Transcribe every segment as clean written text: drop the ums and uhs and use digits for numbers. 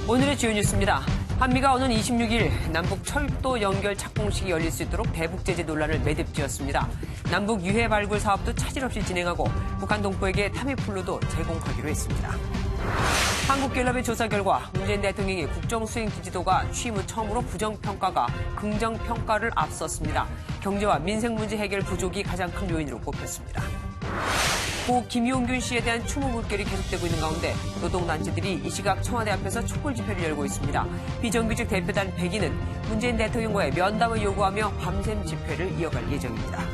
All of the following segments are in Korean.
오늘의 주요 뉴스입니다. 한미가 오는 26일 남북 철도 연결 착공식이 열릴 수 있도록 대북 제재 논란을 매듭지었습니다. 남북 유해 발굴 사업도 차질 없이 진행하고 북한 동포에게 타미플루도 제공하기로 했습니다. 한국갤럽의 조사 결과 문재인 대통령의 국정수행 지지도가 취임 후 처음으로 부정평가가 긍정평가를 앞섰습니다. 경제와 민생 문제 해결 부족이 가장 큰 요인으로 꼽혔습니다. 고 김용균 씨에 대한 추모 물결이 계속되고 있는 가운데 노동단체들이 이 시각 청와대 앞에서 촛불 집회를 열고 있습니다. 비정규직 대표단 100인은 문재인 대통령과의 면담을 요구하며 밤샘 집회를 이어갈 예정입니다.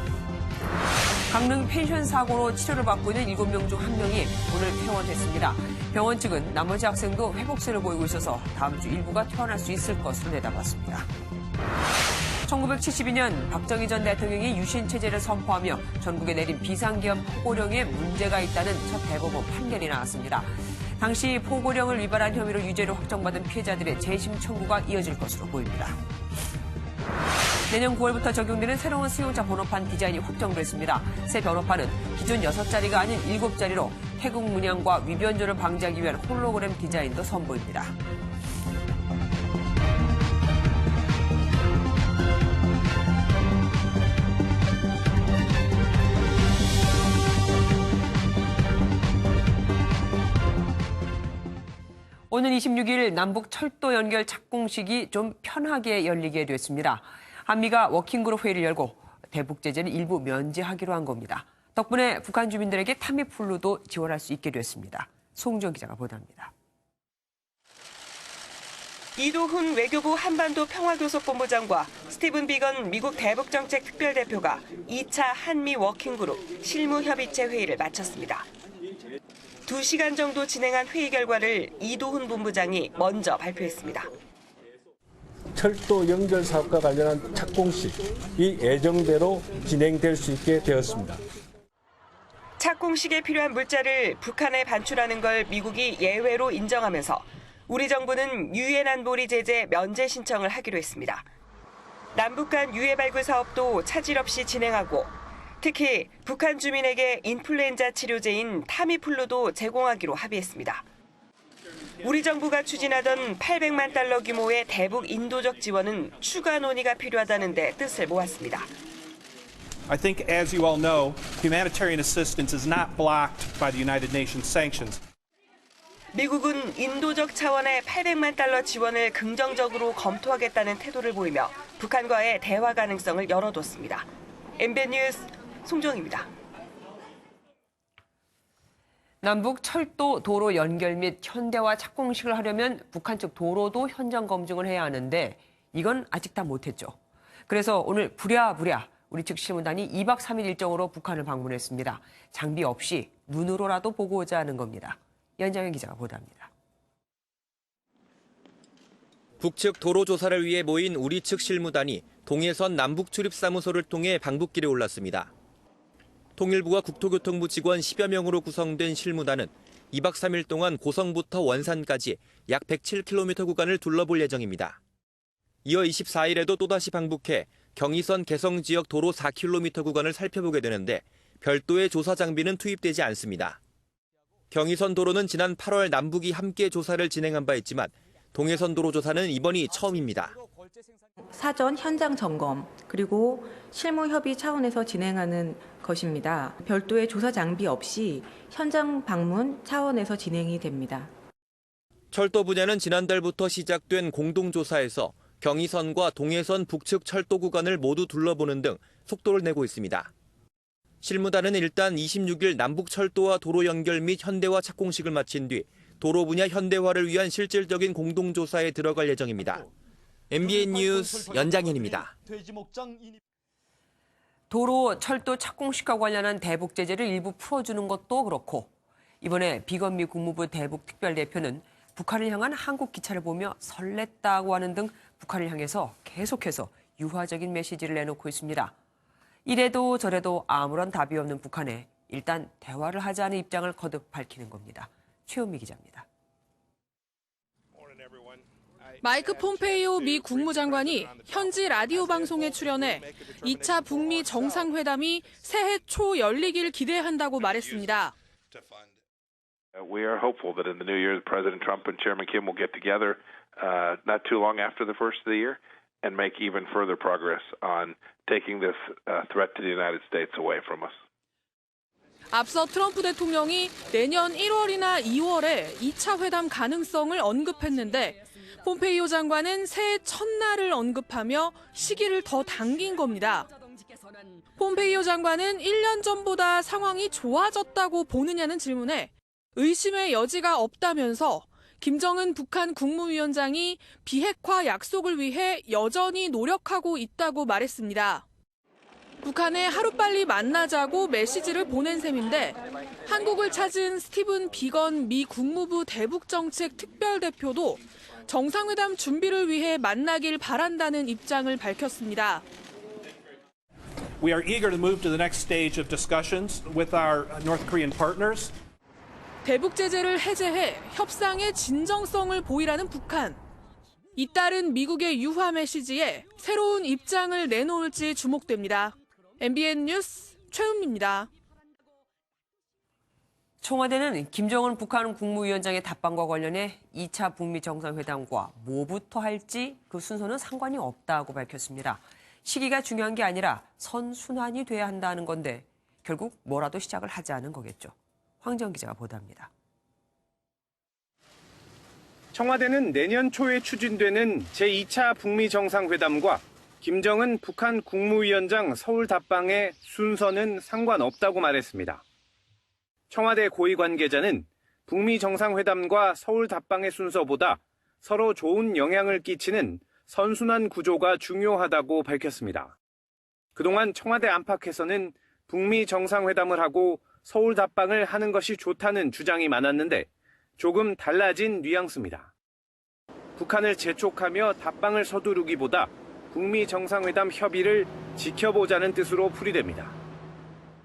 강릉 펜션 사고로 치료를 받고 있는 7명 중 1명이 오늘 퇴원했습니다. 병원 측은 나머지 학생도 회복세를 보이고 있어서 다음 주 일부가 퇴원할 수 있을 것으로 내다봤습니다. 1972년 박정희 전 대통령이 유신체제를 선포하며 전국에 내린 비상계엄 포고령에 문제가 있다는 첫 대법원 판결이 나왔습니다. 당시 포고령을 위반한 혐의로 유죄를 확정받은 피해자들의 재심 청구가 이어질 것으로 보입니다. 내년 9월부터 적용되는 새로운 승용차 번호판 디자인이 확정됐습니다. 새 번호판은 기존 6자리가 아닌 7자리로 태국 문양과 위변조를 방지하기 위한 홀로그램 디자인도 선보입니다. 오는 26일 남북 철도 연결 착공식이 좀 편하게 열리게 됐습니다. 한미가 워킹그룹 회의를 열고 대북 제재를 일부 면제하기로 한 겁니다. 덕분에 북한 주민들에게 타미플루도 지원할 수 있게 됐습니다. 송정 기자가 보도합니다. 이도훈 외교부 한반도 평화교섭본부장과 스티븐 비건 미국 대북정책 특별대표가 2차 한미 워킹그룹 실무협의체 회의를 마쳤습니다. 2시간 정도 진행한 회의 결과를 이도훈 본부장이 먼저 발표했습니다. 철도 연결 사업과 관련한 착공식이 예정대로 진행될 수 있게 되었습니다. 착공식에 필요한 물자를 북한에 반출하는 걸 미국이 예외로 인정하면서 우리 정부는 유엔 안보리 제재 면제 신청을 하기로 했습니다. 남북 간 유해 발굴 사업도 차질 없이 진행하고 특히 북한 주민에게 인플루엔자 치료제인 타미플루도 제공하기로 합의했습니다. 우리 정부가 추진하던 800만 달러 규모의 대북 인도적 지원은 추가 논의가 필요하다는 데 뜻을 모았습니다. I think, as you all know, humanitarian assistance is not blocked by the United Nations sanctions. 미국은 인도적 차원의 800만 달러 지원을 긍정적으로 검토하겠다는 태도를 보이며 북한과의 대화 가능성을 열어뒀습니다. MBN 뉴스 송정입니다. 남북 철도 도로 연결 및 현대화 착공식을 하려면 북한 측 도로도 현장 검증을 해야 하는데 이건 아직 다 못했죠. 그래서 오늘 부랴부랴 우리 측 실무단이 2박 3일 일정으로 북한을 방문했습니다. 장비 없이 눈으로라도 보고 오자 하는 겁니다. 연장현 기자가 보도합니다. 북측 도로 조사를 위해 모인 우리 측 실무단이 동해선 남북 출입사무소를 통해 방북길에 올랐습니다. 통일부와 국토교통부 직원 10여 명으로 구성된 실무단은 2박 3일 동안 고성부터 원산까지 약 107km 구간을 둘러볼 예정입니다. 이어 24일에도 또다시 방북해 경의선 개성 지역 도로 4km 구간을 살펴보게 되는데 별도의 조사 장비는 투입되지 않습니다. 경의선 도로는 지난 8월 남북이 함께 조사를 진행한 바 있지만 동해선 도로 조사는 이번이 처음입니다. 사전 현장 점검 그리고 실무 협의 차원에서 진행하는 것입니다. 별도의 조사 장비 없이 현장 방문 차원에서 진행이 됩니다. 철도 분야는 지난달부터 시작된 공동조사에서 경의선과 동해선 북측 철도 구간을 모두 둘러보는 등 속도를 내고 있습니다. 실무단은 일단 26일 남북 철도와 도로 연결 및 현대화 착공식을 마친 뒤 도로 분야 현대화를 위한 실질적인 공동조사에 들어갈 예정입니다. MBN 뉴스 연장현입니다. 도로, 철도 착공식과 관련한 대북 제재를 일부 풀어주는 것도 그렇고 이번에 비건미 국무부 대북 특별대표는 북한을 향한 한국 기차를 보며 설렜다고 하는 등 북한을 향해서 계속해서 유화적인 메시지를 내놓고 있습니다. 이래도 저래도 아무런 답이 없는 북한에 일단 대화를 하자는 입장을 거듭 밝히는 겁니다. 최은미 기자입니다. 마이크 폼페이오 미 국무장관이 현지 라디오 방송에 출연해 2차 북미 정상회담이 새해 초 열리길 기대한다고 말했습니다. We are hopeful that in the new year, President Trump and Chairman Kim will get together not too long after the first of the year and make even further progress on taking this threat to the United States away from us. 앞서 트럼프 대통령이 내년 1월이나 2월에 2차 회담 가능성을 언급했는데 폼페이오 장관은 새해 첫날을 언급하며 시기를 더 당긴 겁니다. 폼페이오 장관은 1년 전보다 상황이 좋아졌다고 보느냐는 질문에 의심의 여지가 없다면서 김정은 북한 국무위원장이 비핵화 약속을 위해 여전히 노력하고 있다고 말했습니다. 북한에 하루빨리 만나자고 메시지를 보낸 셈인데 한국을 찾은 스티븐 비건 미 국무부 대북정책 특별대표도 정상회담 준비를 위해 만나길 바란다는 입장을 밝혔습니다. We are eager to move to the next stage of discussions with our North Korean partners. 대북 제재를 해제해 협상의 진정성을 보이라는 북한. 잇따른 미국의 유화 메시지에 새로운 입장을 내놓을지 주목됩니다. MBN 뉴스 최은미입니다. 청와대는 김정은 북한 국무위원장의 답방과 관련해 2차 북미 정상회담과 뭐부터 할지 그 순서는 상관이 없다고 밝혔습니다. 시기가 중요한 게 아니라 선순환이 돼야 한다는 건데 결국 뭐라도 시작을 하자는 거겠죠. 황정 기자가 보도합니다. 청와대는 내년 초에 추진되는 제2차 북미 정상회담과 김정은 북한 국무위원장 서울 답방의 순서는 상관없다고 말했습니다. 청와대 고위 관계자는 북미 정상회담과 서울 답방의 순서보다 서로 좋은 영향을 끼치는 선순환 구조가 중요하다고 밝혔습니다. 그동안 청와대 안팎에서는 북미 정상회담을 하고 서울 답방을 하는 것이 좋다는 주장이 많았는데 조금 달라진 뉘앙스입니다. 북한을 재촉하며 답방을 서두르기보다 북미 정상회담 협의를 지켜보자는 뜻으로 풀이됩니다.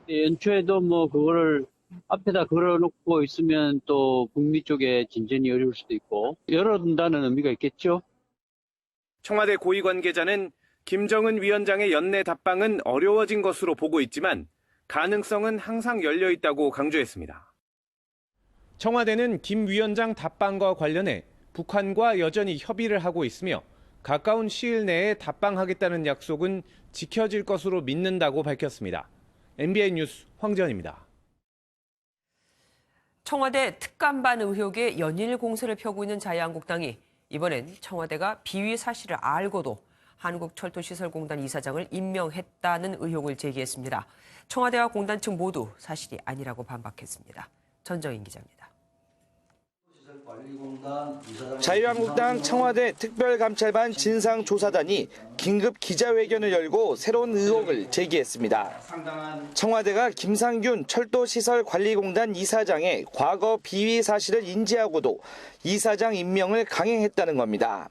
연초에도 그거를 앞에다 걸어놓고 있으면 또 북미 쪽에 진전이 어려울 수도 있고 열어둔다는 의미가 있겠죠. 청와대 고위 관계자는 김정은 위원장의 연내 답방은 어려워진 것으로 보고 있지만 가능성은 항상 열려 있다고 강조했습니다. 청와대는 김 위원장 답방과 관련해 북한과 여전히 협의를 하고 있으며 가까운 시일 내에 답방하겠다는 약속은 지켜질 것으로 믿는다고 밝혔습니다. MBN 뉴스 황전입니다. 청와대 특감반 의혹에 연일 공세를 펴고 있는 자유한국당이 이번엔 청와대가 비위 사실을 알고도 한국철도시설공단 이사장을 임명했다는 의혹을 제기했습니다. 청와대와 공단 측 모두 사실이 아니라고 반박했습니다. 전정인 기자입니다. 자유한국당 청와대 특별감찰반 진상조사단이 긴급 기자회견을 열고 새로운 의혹을 제기했습니다. 청와대가 김상균 철도시설관리공단 이사장의 과거 비위 사실을 인지하고도 이사장 임명을 강행했다는 겁니다.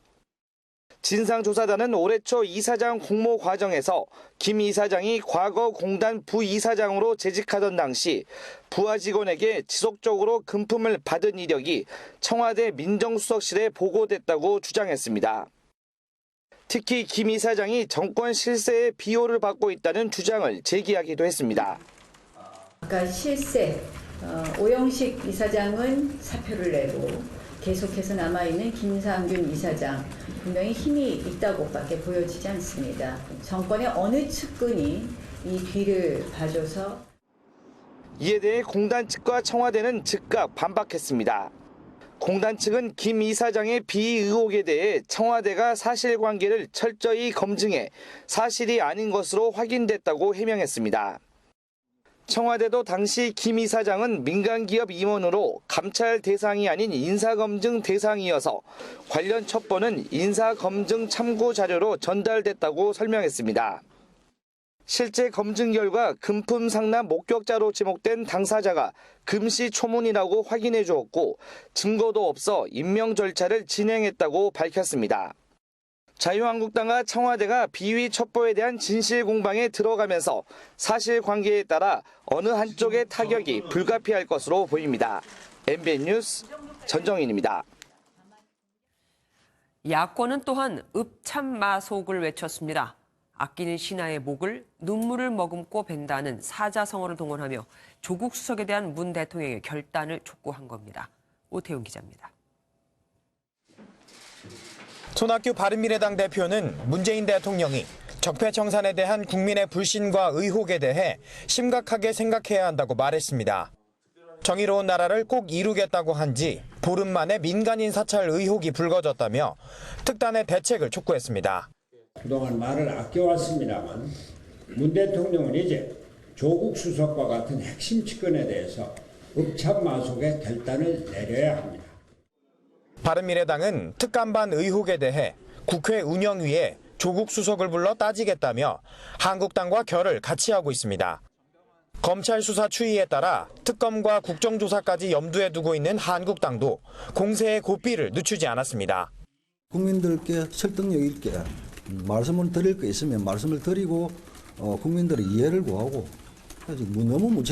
진상조사단은 올해 초 이사장 공모 과정에서 김 이사장이 과거 공단 부이사장으로 재직하던 당시 부하 직원에게 지속적으로 금품을 받은 이력이 청와대 민정수석실에 보고됐다고 주장했습니다. 특히 김 이사장이 정권 실세의 비호를 받고 있다는 주장을 제기하기도 했습니다. 아까 실세, 오영식 이사장은 사표를 내고 계속해서 남아있는 김상균 이사장, 분명히 힘이 있다고밖에 보여지지 않습니다. 정권의 어느 측근이 이 뒤를 봐줘서. 이에 대해 공단 측과 청와대는 즉각 반박했습니다. 공단 측은 김 이사장의 비위 의혹에 대해 청와대가 사실관계를 철저히 검증해 사실이 아닌 것으로 확인됐다고 해명했습니다. 청와대도 당시 김 이사장은 민간기업 임원으로 감찰 대상이 아닌 인사검증 대상이어서 관련 첩보는 인사검증 참고 자료로 전달됐다고 설명했습니다. 실제 검증 결과 금품 상납 목격자로 지목된 당사자가 금시초문이라고 확인해 주었고 증거도 없어 임명 절차를 진행했다고 밝혔습니다. 자유한국당과 청와대가 비위 첩보에 대한 진실 공방에 들어가면서 사실관계에 따라 어느 한쪽의 타격이 불가피할 것으로 보입니다. MBN 뉴스 전정인입니다. 야권은 또한 읍참마속을 외쳤습니다. 아끼는 신하의 목을 눈물을 머금고 벤다는 사자성어를 동원하며 조국 수석에 대한 문 대통령의 결단을 촉구한 겁니다. 오태훈 기자입니다. 손학규 바른미래당 대표는 문재인 대통령이 적폐청산에 대한 국민의 불신과 의혹에 대해 심각하게 생각해야 한다고 말했습니다. 정의로운 나라를 꼭 이루겠다고 한 지 보름 만에 민간인 사찰 의혹이 불거졌다며 특단의 대책을 촉구했습니다. 그동안 말을 아껴왔습니다만 문 대통령은 이제 조국 수석과 같은 핵심 측근에 대해서 읍참마속의 결단을 내려야 합니다. 바른미래당은 특감반 의혹에 대해 국회 운영위에 조국 수석을 불러 따지겠다며 한국당과 결을 같이 하고 있습니다. 검찰 수사 추이에 따라 특검과 국정조사까지 염두에 두고 있는 한국당도 공세의 고삐를 늦추지 않았습니다. 국민들께 설득력 있게 말씀을 드릴 거 있으면 말씀을 드리고 국민들의 이해를 구하고 너무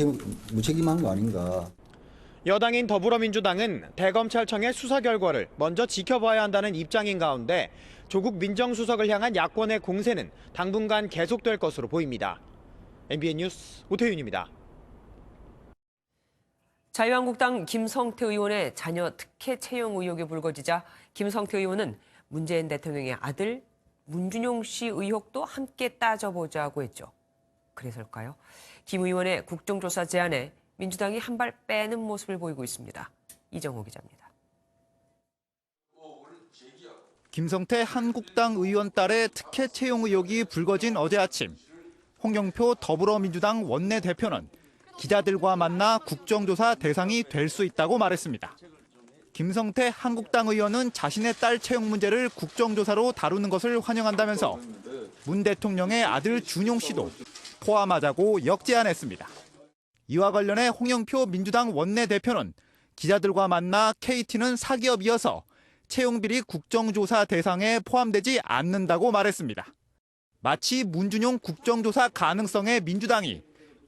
무책임한 거 아닌가. 여당인 더불어민주당은 대검찰청의 수사 결과를 먼저 지켜봐야 한다는 입장인 가운데 조국 민정수석을 향한 야권의 공세는 당분간 계속될 것으로 보입니다. MBN 뉴스 오태윤입니다. 자유한국당 김성태 의원의 자녀 특혜 채용 의혹이 불거지자 김성태 의원은 문재인 대통령의 아들 문준용 씨 의혹도 함께 따져보자고 했죠. 그래서일까요? 김 의원의 국정조사 제안에 민주당이 한 발 빼는 모습을 보이고 있습니다. 이정호 기자입니다. 김성태 한국당 의원 딸의 특혜 채용 의혹이 불거진 어제 아침, 홍영표 더불어민주당 원내대표는 기자들과 만나 국정조사 대상이 될 수 있다고 말했습니다. 김성태 한국당 의원은 자신의 딸 채용 문제를 국정조사로 다루는 것을 환영한다면서 문 대통령의 아들 준용 씨도 포함하자고 역제안했습니다. 이와 관련해 홍영표 민주당 원내대표는 기자들과 만나 KT는 사기업이어서 채용비리 국정조사 대상에 포함되지 않는다고 말했습니다. 마치 문준용 국정조사 가능성에 민주당이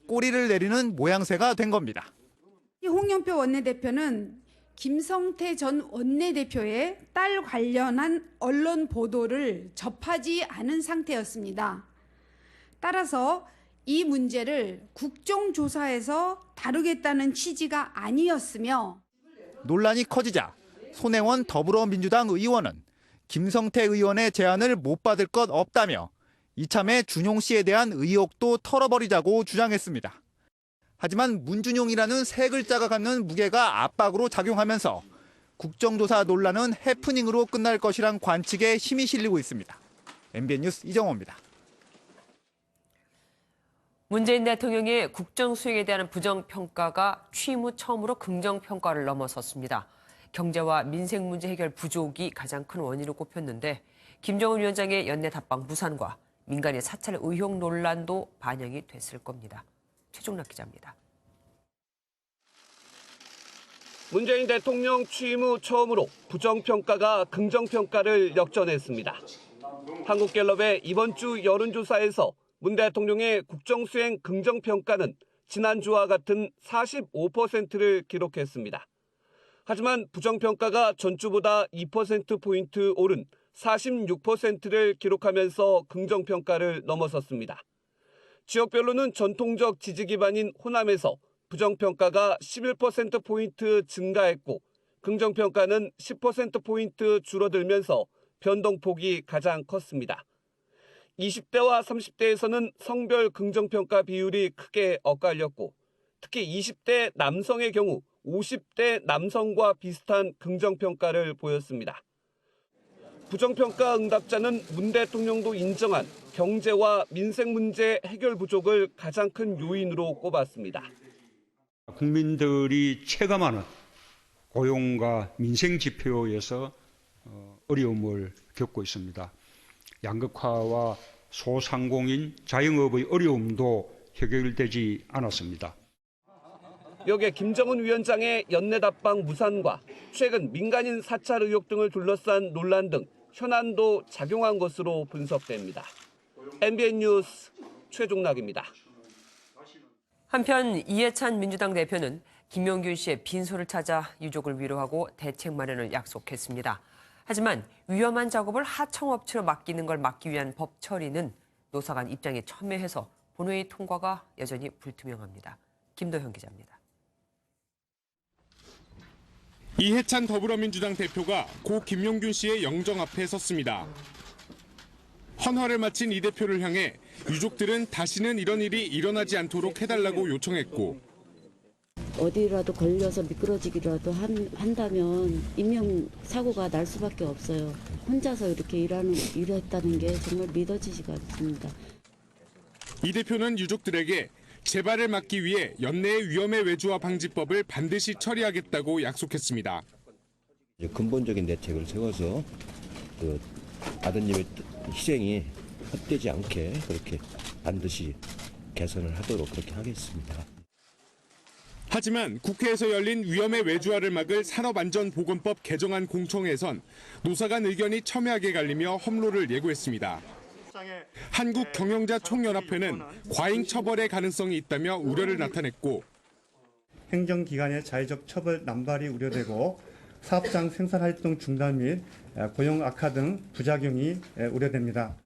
꼬리를 내리는 모양새가 된 겁니다. 홍영표 원내대표는 김성태 전 원내대표의 딸 관련한 언론 보도를 접하지 않은 상태였습니다. 따라서 이 문제를 국정조사에서 다루겠다는 취지가 아니었으며 논란이 커지자 손혜원 더불어민주당 의원은 김성태 의원의 제안을 못 받을 것 없다며 이참에 준용 씨에 대한 의혹도 털어버리자고 주장했습니다. 하지만 문준용이라는 세 글자가 갖는 무게가 압박으로 작용하면서 국정조사 논란은 해프닝으로 끝날 것이란 관측에 힘이 실리고 있습니다. MBN 뉴스 이정호입니다. 문재인 대통령의 국정 수행에 대한 부정평가가 취임 후 처음으로 긍정평가를 넘어섰습니다. 경제와 민생 문제 해결 부족이 가장 큰 원인으로 꼽혔는데 김정은 위원장의 연내 답방 무산과 민간인 사찰 의혹 논란도 반영이 됐을 겁니다. 최종락 기자입니다. 문재인 대통령 취임 후 처음으로 부정평가가 긍정평가를 역전했습니다. 한국갤럽의 이번 주 여론조사에서 문 대통령의 국정수행 긍정평가는 지난주와 같은 45%를 기록했습니다. 하지만 부정평가가 전주보다 2%포인트 오른 46%를 기록하면서 긍정평가를 넘어섰습니다. 지역별로는 전통적 지지 기반인 호남에서 부정평가가 11%포인트 증가했고 긍정평가는 10%포인트 줄어들면서 변동폭이 가장 컸습니다. 20대와 30대에서는 성별 긍정평가 비율이 크게 엇갈렸고 특히 20대 남성의 경우 50대 남성과 비슷한 긍정평가를 보였습니다. 부정평가 응답자는 문 대통령도 인정한 경제와 민생 문제 해결 부족을 가장 큰 요인으로 꼽았습니다. 국민들이 체감하는 고용과 민생 지표에서 어려움을 겪고 있습니다. 양극화와 소상공인 자영업의 어려움도 해결되지 않았습니다. 여기에 김정은 위원장의 연내 답방 무산과 최근 민간인 사찰 의혹 등을 둘러싼 논란 등 현안도 작용한 것으로 분석됩니다. MBN 뉴스 최종락입니다. 한편 이해찬 민주당 대표는 김용균 씨의 빈소를 찾아 유족을 위로하고 대책 마련을 약속했습니다. 하지만 위험한 작업을 하청업체로 맡기는 걸 막기 위한 법 처리는 노사 간 입장에 첨예해서 본회의 통과가 여전히 불투명합니다. 김도현 기자입니다. 이해찬 더불어민주당 대표가 고 김용균 씨의 영정 앞에 섰습니다. 헌화를 마친 이 대표를 향해 유족들은 다시는 이런 일이 일어나지 않도록 해달라고 요청했고, 어디라도 걸려서 미끄러지기라도 한다면 인명사고가 날 수밖에 없어요. 혼자서 이렇게 일했다는 게 정말 믿어지지가 않습니다. 이 대표는 유족들에게 재발을 막기 위해 연내의 위험의 외주화 방지법을 반드시 처리하겠다고 약속했습니다. 근본적인 대책을 세워서 아드님의 희생이 헛되지 않게 그렇게 반드시 개선을 하도록 그렇게 하겠습니다. 하지만 국회에서 열린 위험의 외주화를 막을 산업안전보건법 개정안 공청회에선 노사 간 의견이 첨예하게 갈리며 험로를 예고했습니다. 한국경영자총연합회는 과잉 처벌의 가능성이 있다며 우려를 나타냈고, 행정기관의 자의적 처벌 남발이 우려되고 사업장 생산활동 중단 및 고용 악화 등 부작용이 우려됩니다.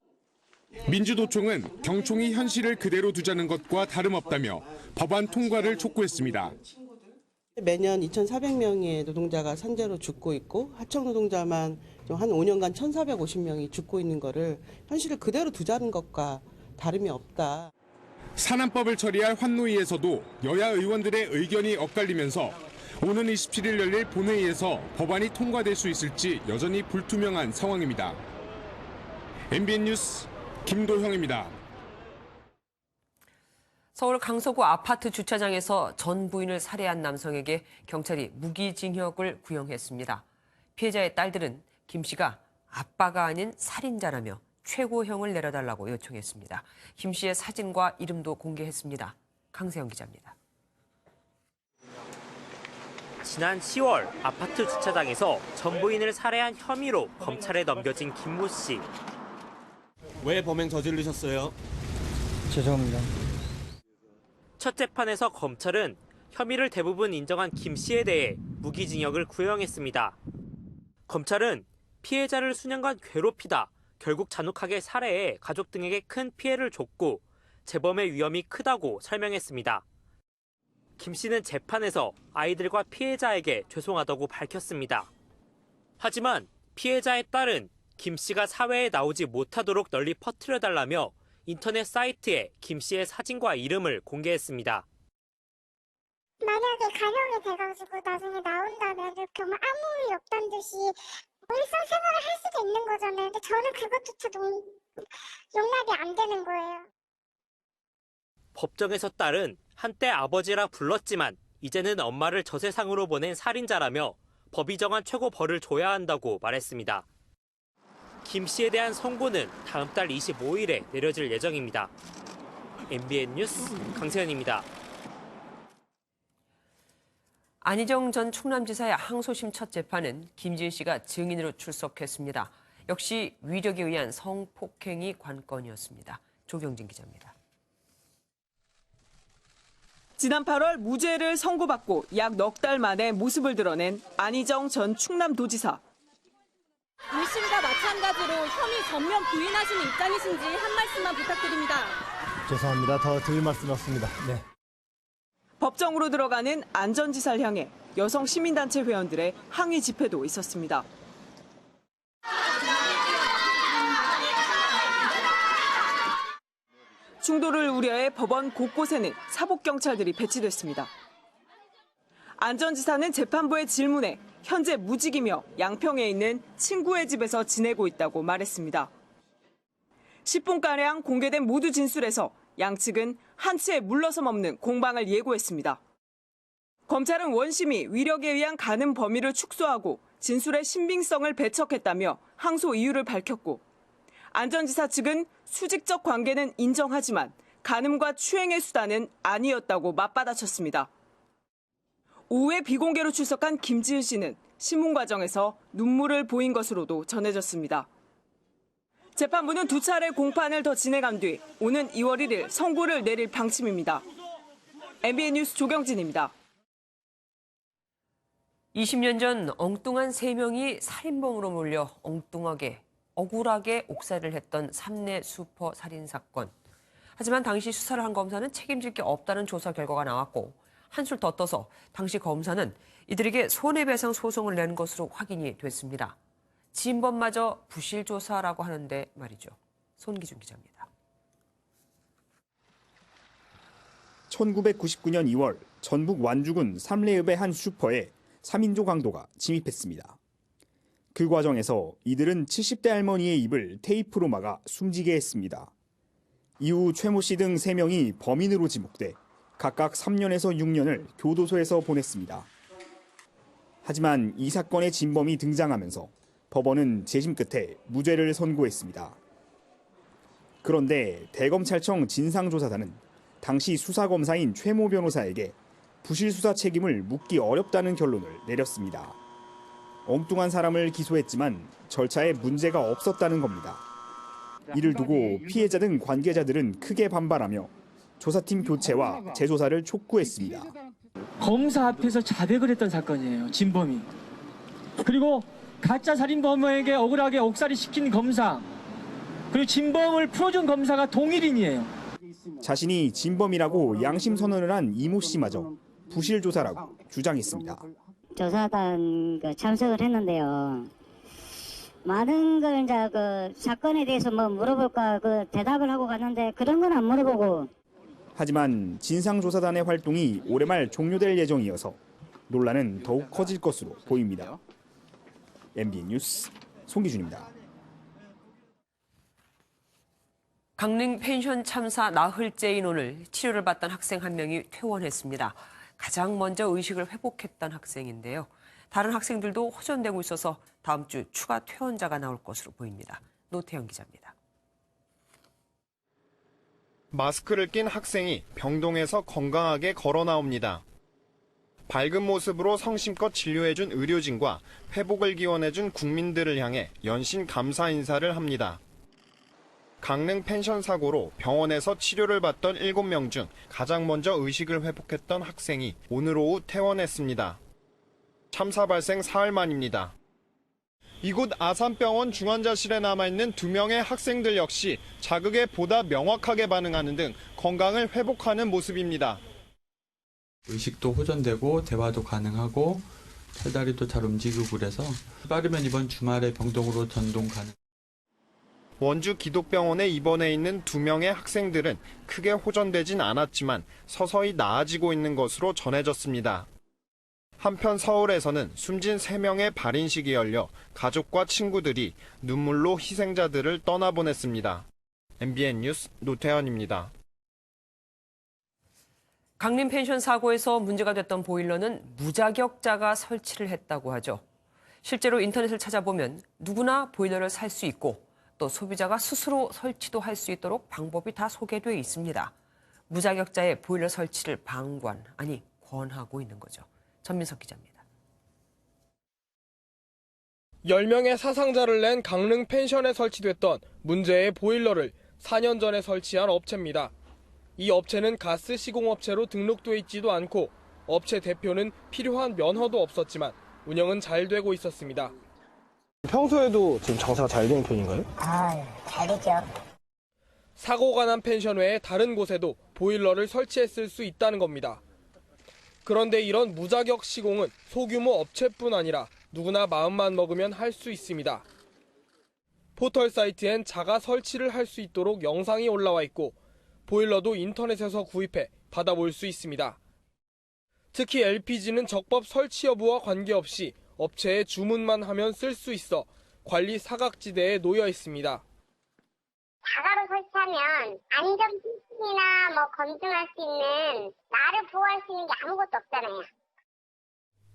민주노총은 경총이 현실을 그대로 두자는 것과 다름없다며 법안 통과를 촉구했습니다. 매년 2,400명의 노동자가 산재로 죽고 있고 하청 노동자만 한 5년간 1,450명이 죽고 있는 거를 현실을 그대로 두자는 것과 다름이 없다. 산안법을 처리할 환노위에서도 여야 의원들의 의견이 엇갈리면서 오는 27일 열릴 본회의에서 법안이 통과될 수 있을지 여전히 불투명한 상황입니다. MBN 뉴스 김도형입니다. 서울 강서구 아파트 주차장에서 전 부인을 살해한 남성에게 경찰이 무기징역을 구형했습니다. 피해자의 딸들은 김 씨가 아빠가 아닌 살인자라며 최고형을 내려달라고 요청했습니다. 김 씨의 사진과 이름도 공개했습니다. 강세영 기자입니다. 지난 10월 아파트 주차장에서 전 부인을 살해한 혐의로 검찰에 넘겨진 김모 씨. 왜 범행 저지르셨어요? 죄송합니다. 첫 재판에서 검찰은 혐의를 대부분 인정한 김 씨에 대해 무기징역을 구형했습니다. 검찰은 피해자를 수년간 괴롭히다 결국 잔혹하게 살해해 가족 등에게 큰 피해를 줬고 재범의 위험이 크다고 설명했습니다. 김 씨는 재판에서 아이들과 피해자에게 죄송하다고 밝혔습니다. 하지만 피해자의 딸은 김 씨가 사회에 나오지 못하도록 널리 퍼뜨려달라며 인터넷 사이트에 김 씨의 사진과 이름을 공개했습니다. 만약에 간형이 돼가지고 나중에 나온다면 이렇게 아무 일 없다는 듯이 일상생활을 할 수도 있는 거잖아요. 근데 저는 그것조차도 용납이 안 되는 거예요. 법정에서 딸은 한때 아버지라 불렀지만 이제는 엄마를 저 세상으로 보낸 살인자라며 법이 정한 최고 벌을 줘야 한다고 말했습니다. 김 씨에 대한 선고는 다음 달 25일에 내려질 예정입니다. MBN 뉴스 강세현입니다. 안희정 전 충남지사의 항소심 첫 재판은 김지은 씨가 증인으로 출석했습니다. 역시 위력에 의한 성폭행이 관건이었습니다. 조경진 기자입니다. 지난 8월 무죄를 선고받고 약 넉 달 만에 모습을 드러낸 안희정 전 충남도지사. 1심과 마찬가지로 혐의 전면 부인하시는 입장이신지 한 말씀만 부탁드립니다. 죄송합니다. 더 드릴 말씀 없습니다. 네. 법정으로 들어가는 안 전 지사를 향해 여성 시민단체 회원들의 항의 집회도 있었습니다. 충돌을 우려해 법원 곳곳에는 사복경찰들이 배치됐습니다. 안 전 지사는 재판부의 질문에 현재 무직이며 양평에 있는 친구의 집에서 지내고 있다고 말했습니다. 10분가량 공개된 모두 진술에서 양측은 한치의 물러섬 없는 공방을 예고했습니다. 검찰은 원심이 위력에 의한 가늠 범위를 축소하고 진술의 신빙성을 배척했다며 항소 이유를 밝혔고, 안 전 지사 측은 수직적 관계는 인정하지만 가늠과 추행의 수단은 아니었다고 맞받아쳤습니다. 오후에 비공개로 출석한 김지은 씨는 신문 과정에서 눈물을 보인 것으로도 전해졌습니다. 재판부는 두 차례 공판을 더 진행한 뒤 오는 2월 1일 선고를 내릴 방침입니다. MBN 뉴스 조경진입니다. 20년 전 엉뚱한 3명이 살인범으로 몰려 엉뚱하게 억울하게 옥살이를 했던 삼내 슈퍼 살인 사건. 하지만 당시 수사를 한 검사는 책임질 게 없다는 조사 결과가 나왔고 한술 더 떠서 당시 검사는 이들에게 손해배상 소송을 낸 것으로 확인이 됐습니다. 진범마저 부실 조사라고 하는데 말이죠. 손기준 기자입니다. 1999년 2월 전북 완주군 삼례읍의 한 슈퍼에 3인조 강도가 침입했습니다. 그 과정에서 이들은 70대 할머니의 입을 테이프로 막아 숨지게 했습니다. 이후 최 모 씨 등 3명이 범인으로 지목돼 각각 3년에서 6년을 교도소에서 보냈습니다. 하지만 이 사건의 진범이 등장하면서 법원은 재심 끝에 무죄를 선고했습니다. 그런데 대검찰청 진상조사단은 당시 수사검사인 최 모 변호사에게 부실 수사 책임을 묻기 어렵다는 결론을 내렸습니다. 엉뚱한 사람을 기소했지만 절차에 문제가 없었다는 겁니다. 이를 두고 피해자 등 관계자들은 크게 반발하며 조사팀 교체와 재조사를 촉구했습니다. 검사 앞에서 자백을 했던 사건이에요. 진범이. 그리고 가짜 살인범에게 억울하게 옥살이 시킨 검사, 그리고 진범을 풀어준 검사가 동일인이에요. 자신이 진범이라고 양심 선언을 한 이모 씨마저 부실 조사라고 주장했습니다. 조사단 참석을 했는데요. 많은 걸 이제 그 사건에 대해서 뭐 물어볼까 대답을 하고 갔는데 그런 건 안 물어보고. 하지만 진상조사단의 활동이 올해 말 종료될 예정이어서 논란은 더욱 커질 것으로 보입니다. MBN 뉴스 송기준입니다. 강릉 펜션 참사 나흘째인 오늘 치료를 받던 학생 한 명이 퇴원했습니다. 가장 먼저 의식을 회복했던 학생인데요. 다른 학생들도 호전되고 있어서 다음 주 추가 퇴원자가 나올 것으로 보입니다. 노태영 기자입니다. 마스크를 낀 학생이 병동에서 건강하게 걸어 나옵니다. 밝은 모습으로 성심껏 진료해준 의료진과 회복을 기원해준 국민들을 향해 연신 감사 인사를 합니다. 강릉 펜션 사고로 병원에서 치료를 받던 7명 중 가장 먼저 의식을 회복했던 학생이 오늘 오후 퇴원했습니다. 참사 발생 사흘 만입니다. 이곳 아산병원 중환자실에 남아있는 2명의 학생들 역시 자극에 보다 명확하게 반응하는 등 건강을 회복하는 모습입니다. 의식도 호전되고 대화도 가능하고 팔다리도 잘 움직이고 그래서 빠르면 이번 주말에 병동으로 전동 가능. 원주 기독병원에 입원해 있는 2명의 학생들은 크게 호전되진 않았지만 서서히 나아지고 있는 것으로 전해졌습니다. 한편 서울에서는 숨진 3명의 발인식이 열려 가족과 친구들이 눈물로 희생자들을 떠나보냈습니다. MBN 뉴스 노태현입니다. 강림 펜션 사고에서 문제가 됐던 보일러는 무자격자가 설치를 했다고 하죠. 실제로 인터넷을 찾아보면 누구나 보일러를 살 수 있고 또 소비자가 스스로 설치도 할 수 있도록 방법이 다 소개되어 있습니다. 무자격자의 보일러 설치를 권하고 있는 거죠. 전민석 기자입니다. 10명의 사상자를 낸 강릉 펜션에 설치됐던 문제의 보일러를 4년 전에 설치한 업체입니다. 이 업체는 가스 시공업체로 등록돼 있지도 않고 업체 대표는 필요한 면허도 없었지만 운영은 잘 되고 있었습니다. 평소에도 지금 장사가 잘 되는 편인가요? 잘 되죠. 사고가 난 펜션 외에 다른 곳에도 보일러를 설치했을 수 있다는 겁니다. 그런데 이런 무자격 시공은 소규모 업체뿐 아니라 누구나 마음만 먹으면 할 수 있습니다. 포털 사이트엔 자가 설치를 할 수 있도록 영상이 올라와 있고 보일러도 인터넷에서 구입해 받아볼 수 있습니다. 특히 LPG는 적법 설치 여부와 관계없이 업체에 주문만 하면 쓸 수 있어 관리 사각지대에 놓여 있습니다. 자가로 설치하면 안전기준이나 검증할 수 있는 나를 보호할 수 있는 게 아무것도 없잖아요.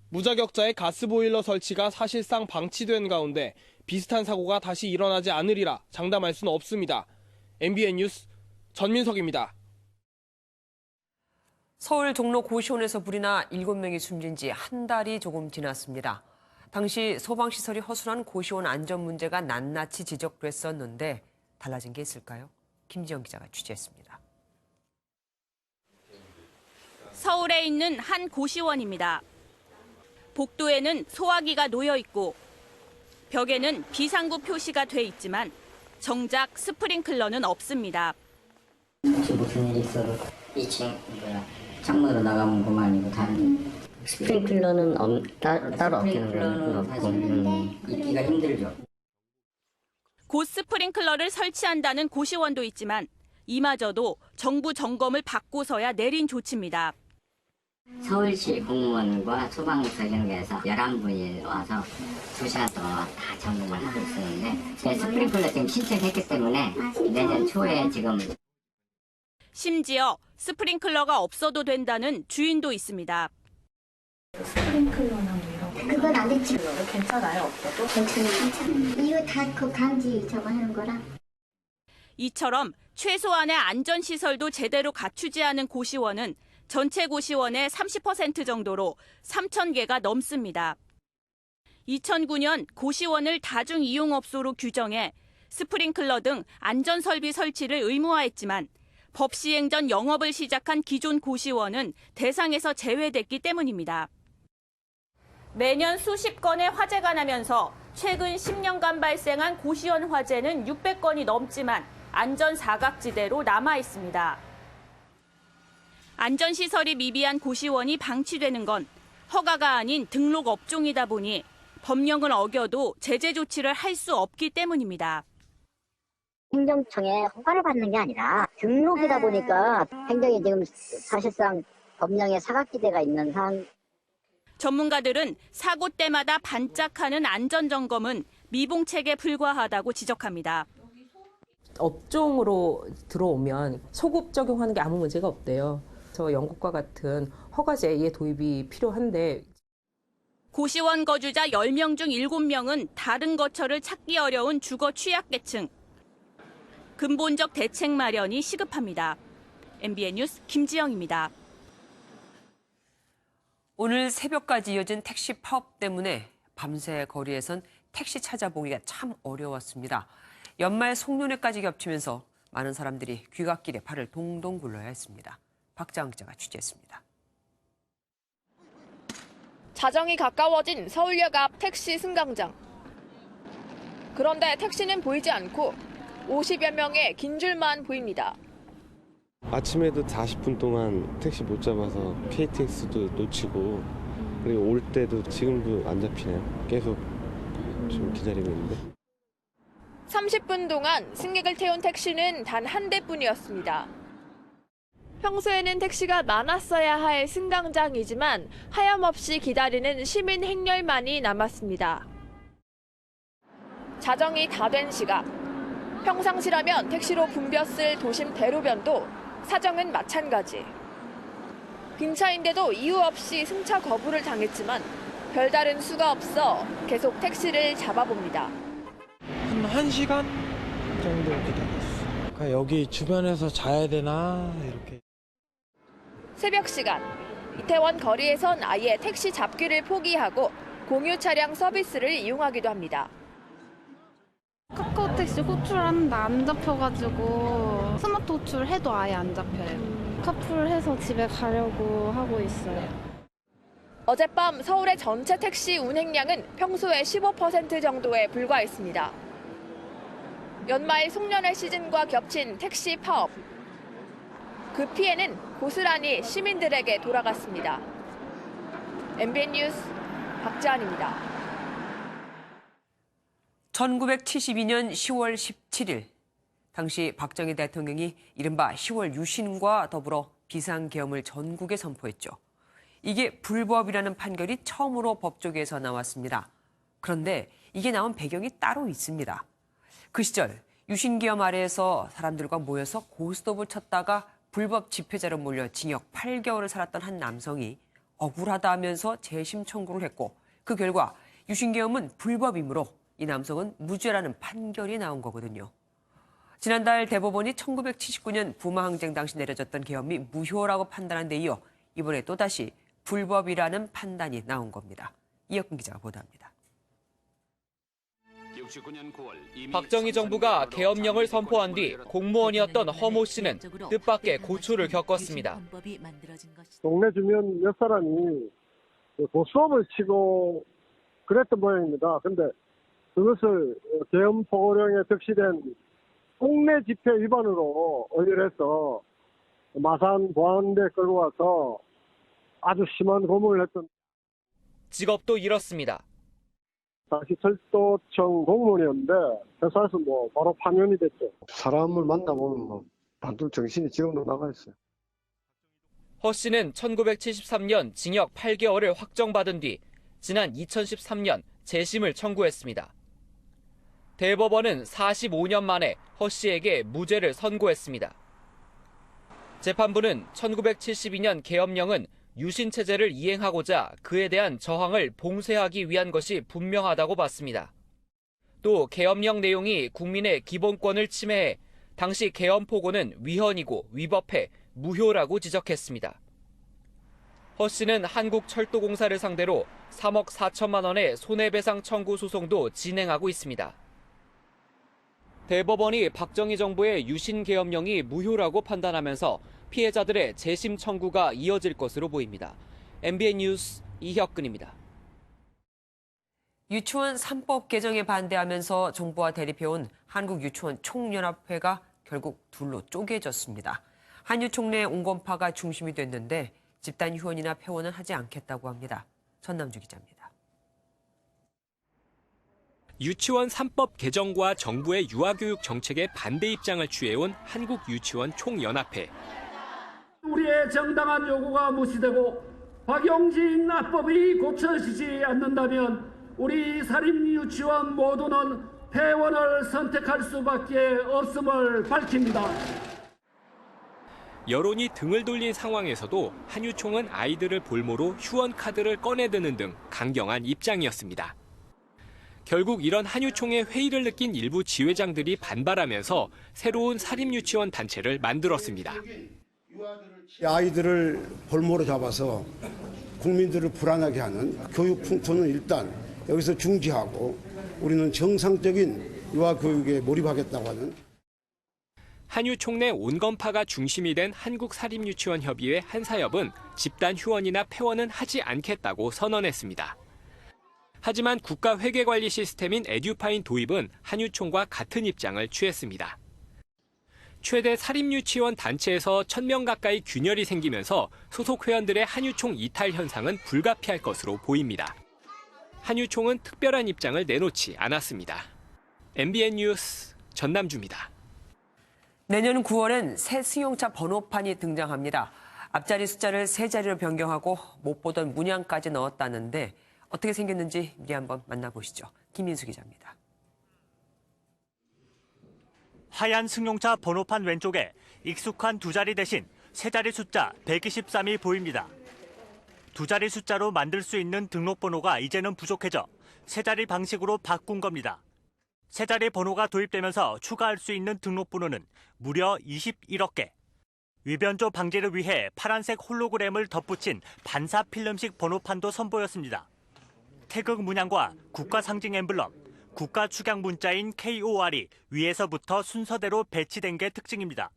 무자격자의 가스보일러 설치가 사실상 방치된 가운데 비슷한 사고가 다시 일어나지 않으리라 장담할 수는 없습니다. MBN 뉴스 전민석입니다. 서울 종로 고시원에서 불이 나 7명이 숨진 지 한 달이 조금 지났습니다. 당시 소방시설이 허술한 고시원 안전 문제가 낱낱이 지적됐었는데 달라진 게 있을까요? 김지영 기자가 취재했습니다. 서울에 있는 한 고시원입니다. 복도에는 소화기가 놓여 있고 벽에는 비상구 표시가 돼 있지만 정작 스프링클러는 없습니다. 혹시 무슨 일이 있어도 2층 창문으로 나가면 그만이고 다른 스프링클러는 따로 없고 있기가 힘들죠. 곧 스프링클러를 설치한다는 고시원도 있지만 이마저도 정부 점검을 받고서야 내린 조치입니다. 서울시 공무원과 소방서 연계해서 11분이 와서 2시간 동안 다 점검을 하고 있었는데 스프링클러 지금 신청했기 때문에 내년 초에 지금 심지어 스프링클러가 없어도 된다는 주인도 있습니다. 스프링클러나 그건 안 됐지. 괜찮아요? 없어도? 괜찮아요. 이거 다 그 감지 저거 하는 거라. 이처럼 최소한의 안전시설도 제대로 갖추지 않은 고시원은 전체 고시원의 30% 정도로 3,000개가 넘습니다. 2009년 고시원을 다중이용업소로 규정해 스프링클러 등 안전설비 설치를 의무화했지만 법 시행 전 영업을 시작한 기존 고시원은 대상에서 제외됐기 때문입니다. 매년 수십 건의 화재가 나면서 최근 10년간 발생한 고시원 화재는 600건이 넘지만 안전 사각지대로 남아 있습니다. 안전시설이 미비한 고시원이 방치되는 건 허가가 아닌 등록 업종이다 보니 법령을 어겨도 제재 조치를 할 수 없기 때문입니다. 행정청에 허가를 받는 게 아니라 등록이다 보니까 행정이 지금 사실상 법령에 사각지대가 있는 상황. 전문가들은 사고 때마다 반짝하는 안전점검은 미봉책에 불과하다고 지적합니다. 업종으로 들어오면 소급 적용하는 게 아무 문제가 없대요. 저 영국과 같은 허가제의 도입이 필요한데 고시원 거주자 10명 중 7명은 다른 거처를 찾기 어려운 주거 취약계층. 근본적 대책 마련이 시급합니다. MBN 뉴스 김지영입니다. 오늘 새벽까지 이어진 택시 파업 때문에 밤새 거리에선 택시 찾아보기가 참 어려웠습니다. 연말 송년회까지 겹치면서 많은 사람들이 귀갓길에 발을 동동 굴러야 했습니다. 박자영 기자가 취재했습니다. 자정이 가까워진 서울역 앞 택시 승강장. 그런데 택시는 보이지 않고 50여 명의 긴 줄만 보입니다. 아침에도 40분 동안 택시 못 잡아서 KTX도 놓치고 그리고 올 때도 지금도 안 잡히네요. 계속 좀 기다리고 있는데. 30분 동안 승객을 태운 택시는 단 한 대뿐이었습니다. 평소에는 택시가 많았어야 할 승강장이지만 하염없이 기다리는 시민 행렬만이 남았습니다. 자정이 다 된 시각. 평상시라면 택시로 붐볐을 도심 대로변도 사정은 마찬가지. 빈 차인데도 이유 없이 승차 거부를 당했지만 별다른 수가 없어 계속 택시를 잡아봅니다. 한 1시간 정도 기다렸어요. 여기 주변에서 자야 되나 이렇게. 새벽 시간, 이태원 거리에선 아예 택시 잡기를 포기하고 공유 차량 서비스를 이용하기도 합니다. 카카오 택시 호출하는데 안 잡혀가지고 스마트 호출해도 아예 안 잡혀요. 카풀해서 집에 가려고 하고 있어요. 어젯밤 서울의 전체 택시 운행량은 평소의 15% 정도에 불과했습니다. 연말 송년회 시즌과 겹친 택시 파업. 그 피해는 고스란히 시민들에게 돌아갔습니다. MBN 뉴스 박지안입니다. 1972년 10월 17일, 당시 박정희 대통령이 이른바 10월 유신과 더불어 비상계엄을 전국에 선포했죠. 이게 불법이라는 판결이 처음으로 법조계에서 나왔습니다. 그런데 이게 나온 배경이 따로 있습니다. 그 시절 유신계엄 아래에서 사람들과 모여서 고스톱을 쳤다가 불법 집회자로 몰려 징역 8개월을 살았던 한 남성이 억울하다 하면서 재심 청구를 했고 그 결과 유신계엄은 불법이므로 이 남성은 무죄라는 판결이 나온 거거든요. 지난달 대법원이 1979년 부마항쟁 당시 내려졌던 계엄이 무효라고 판단한 데 이어 이번에 또다시 불법이라는 판단이 나온 겁니다. 이혁근 기자가 보도합니다. 박정희 정부가 계엄령을 선포한 뒤 공무원이었던 허모 씨는 뜻밖의 고초를 겪었습니다. 동네 주민 몇 사람이 고스톱을 치고 그랬던 모양입니다. 근데 그것을 계엄 포고령에 적시된 동네 집회 위반으로 의뢰를 해서 마산 보안대 끌고 와서 아주 심한 고문을 했던 직업도 잃었습니다. 당시 철도청 공무원이었는데 회사에서 바로 파면이 됐죠. 사람을 만나보면 반들 정신이 지금도 나가 있어요. 허 씨는 1973년 징역 8개월을 확정받은 뒤 지난 2013년 재심을 청구했습니다. 대법원은 45년 만에 허 씨에게 무죄를 선고했습니다. 재판부는 1972년 계엄령은 유신체제를 이행하고자 그에 대한 저항을 봉쇄하기 위한 것이 분명하다고 봤습니다. 또 계엄령 내용이 국민의 기본권을 침해해 당시 계엄 포고는 위헌이고 위법해 무효라고 지적했습니다. 허 씨는 한국철도공사를 상대로 3억 4천만 원의 손해배상 청구 소송도 진행하고 있습니다. 대법원이 박정희 정부의 유신 계엄령이 무효라고 판단하면서 피해자들의 재심 청구가 이어질 것으로 보입니다. MBN 뉴스 이혁근입니다. 유치원 3법 개정에 반대하면서 정부와 대립해온 한국유치원 총연합회가 결국 둘로 쪼개졌습니다. 한유총내 온건파가 중심이 됐는데 집단 휴원이나 폐원은 하지 않겠다고 합니다. 전남주 기자입니다. 유치원 3법 개정과 정부의 유아교육 정책에 반대 입장을 취해온 한국유치원 총연합회. 우리의 정당한 요구가 무시되고 박용진 합법이 고쳐지지 않는다면 우리 사립유치원 모두는 폐원을 선택할 수밖에 없음을 밝힙니다. 여론이 등을 돌린 상황에서도 한유총은 아이들을 볼모로 휴원 카드를 꺼내드는 등 강경한 입장이었습니다. 결국 이런 한유총의 회의를 느낀 일부 지회장들이 반발하면서 새로운 사립유치원 단체를 만들었습니다. 아이들을 볼모로 잡아서 국민들을 불안하게 하는 교육 풍토는 일단 여기서 중지하고 우리는 정상적인 유아교육에 몰입하겠다고 하는. 한유총내 온건파가 중심이 된 한국사립유치원협의회 한사협은 집단 휴원이나 폐원은 하지 않겠다고 선언했습니다. 하지만 국가회계관리 시스템인 에듀파인 도입은 한유총과 같은 입장을 취했습니다. 최대 사립유치원 단체에서 1000명 가까이 균열이 생기면서 소속 회원들의 한유총 이탈 현상은 불가피할 것으로 보입니다. 한유총은 특별한 입장을 내놓지 않았습니다. MBN 뉴스 전남주입니다. 내년 9월엔 새 승용차 번호판이 등장합니다. 앞자리 숫자를 세 자리로 변경하고 못 보던 문양까지 넣었다는데 어떻게 생겼는지 미리 한번 만나보시죠. 김민수 기자입니다. 하얀 승용차 번호판 왼쪽에 익숙한 두 자리 대신 세 자리 숫자 123이 보입니다. 두 자리 숫자로 만들 수 있는 등록번호가 이제는 부족해져 세 자리 방식으로 바꾼 겁니다. 세 자리 번호가 도입되면서 추가할 수 있는 등록번호는 무려 21억 개. 위변조 방지를 위해 파란색 홀로그램을 덧붙인 반사 필름식 번호판도 선보였습니다. 태극 문양과 국가 상징 엠블럼, 국가 축약 문자인 KOR이 위에서부터 순서대로 배치된 게 특징입니다.